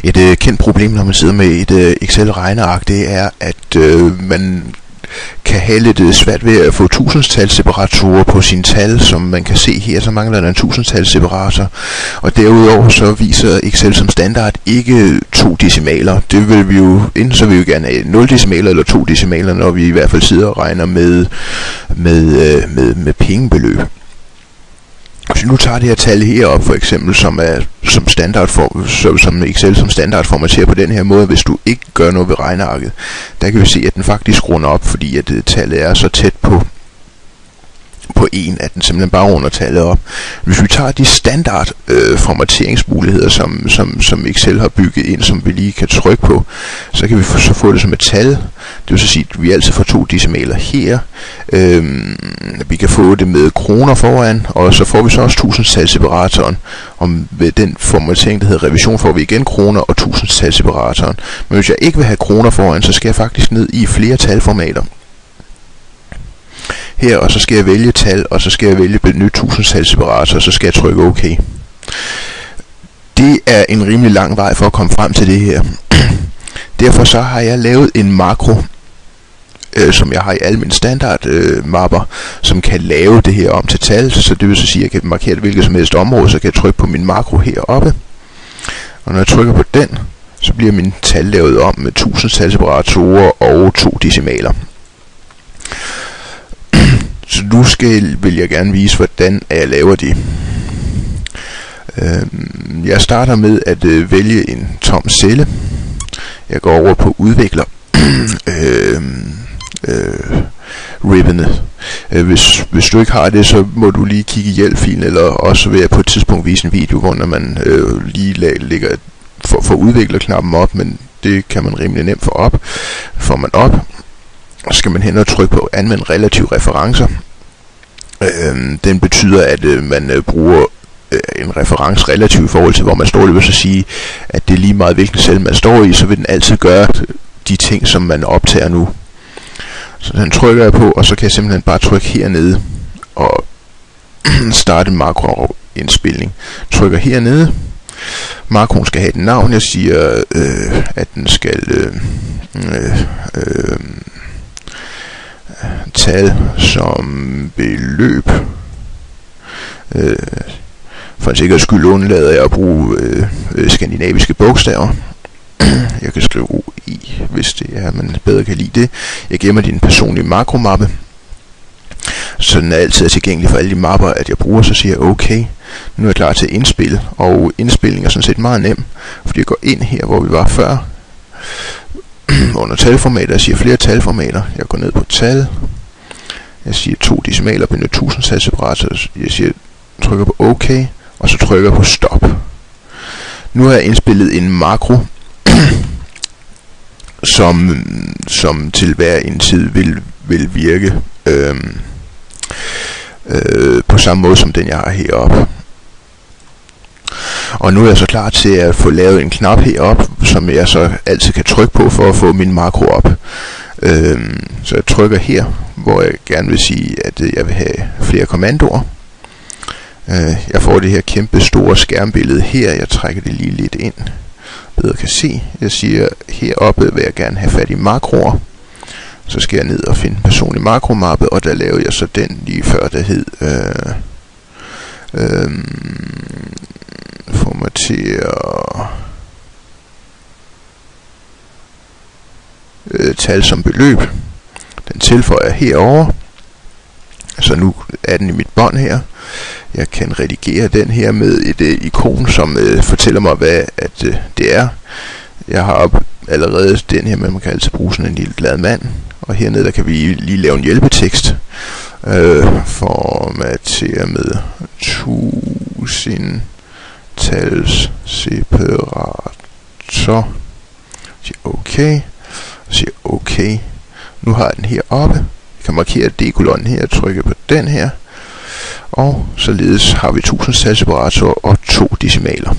Et kendt problem, når man sidder med et Excel-regneark, det er, at man kan have lidt svært ved at få tusindstalsseparatorer på sine tal. Som man kan se her, så mangler der en tusindstalsseparator, og derudover så viser Excel som standard ikke 2 decimaler. Det vil vi jo, enten så vil vi jo gerne have 0 decimaler eller 2 decimaler, når vi i hvert fald sidder og regner med pengebeløb. Hvis vi nu tager det her tal herop, for eksempel, som Excel som standard formaterer på den her måde, hvis du ikke gør noget ved regnearket, der kan vi se, at den faktisk runder op, fordi at tallet er så tæt på 1, at den simpelthen bare runder tallet op. Hvis vi tager de standard formateringsmuligheder, som Excel har bygget ind, som vi lige kan trykke på, så kan vi så få det som et tal. Det vil så sige, at vi altid får 2 decimaler her. Vi kan få det med kroner foran, og så får vi så også tusindstalsseparatoren. Og ved den formatering, der hedder revision, får vi igen kroner og tusindstalsseparatoren. Men hvis jeg ikke vil have kroner foran, så skal jeg faktisk ned i flere talformater her, og så skal jeg vælge tal, og så skal jeg vælge benyt tusindstalsseparator, og så skal jeg trykke OK. Det er en rimelig lang vej for at komme frem til det her. Derfor så har jeg lavet en makro, som jeg har i alle mine standard mapper, som kan lave det her om til tal. Så det vil så sige, at jeg kan markere det hvilket som helst område, så kan jeg trykke på min makro heroppe. Og når jeg trykker på den, så bliver min tal lavet om med tusindstalsseparatorer og 2 decimaler. Så nu vil jeg gerne vise, hvordan jeg laver det. Jeg starter med at vælge en tom celle. Jeg går over på udvikler. Ribbenet. Hvis du ikke har det, så må du lige kigge i hjælpfilen, eller også vil jeg på et tidspunkt vise en video, hvor når man lige lægger for udviklerknappen op, men det kan man rimelig nemt få op. Får man op, så skal man hen og trykke på anvend relative referencer. Den betyder, at man bruger en reference relativt i forhold til, hvor man står. Det vil så sige, at det er lige meget hvilken celle man står i, så vil den altid gøre de ting, som man optager nu. Så den trykker jeg på, og så kan jeg simpelthen bare trykke hernede og starte en makroindspilning. Trykker hernede. Makroen skal have et navn. Jeg siger, at den skal tal som beløb. For en sikkerheds skyld undlader jeg at bruge skandinaviske bogstaver. Jeg kan skrive OI, hvis det er, man bedre kan lide det. Jeg gemmer din personlige makromappe, så den er altid tilgængelig for alle de mapper, at jeg bruger. Så siger jeg OK. Nu er jeg klar til at indspille, og indspilling er sådan set meget nem, fordi jeg går ind her, hvor vi var før, under talformater. Jeg siger flere talformater. Jeg går ned på tal. Jeg siger 2 decimaler, benyt tusindstalsseparator. Jeg siger, trykker på OK, og så trykker jeg på stop. Nu har jeg indspillet en makro, som til hver en tid vil virke på samme måde som den jeg har heroppe. Og nu er jeg så klar til at få lavet en knap heroppe, som jeg så altid kan trykke på for at få min makro op. Så jeg trykker her, hvor jeg gerne vil sige, at jeg vil have flere kommandoer. Jeg får det her kæmpe store skærmbillede her. Jeg trækker det lige lidt ind, bedre kan se. Jeg siger, heroppe vil jeg gerne have fat i makroer. Så skal jeg ned og finde personlig makromappe, og der lavede jeg så den lige før, der hed formatere tal som beløb. Den tilføjer jeg herover. Så nu er den i mit bånd her. Jeg kan redigere den her med et ikon, som fortæller mig, hvad det er. Jeg har allerede den her, men man kan altid bruge sådan en lille glad mand. Og hernede der kan vi lige lave en hjælpetekst. Formatere med tusindstalsseparator. Siger OK. Siger OK. Nu har jeg den her oppe. Jeg kan markere D-kolonnen her, trykke på den her. Og således har vi tusindstalsseparator og 2 decimaler.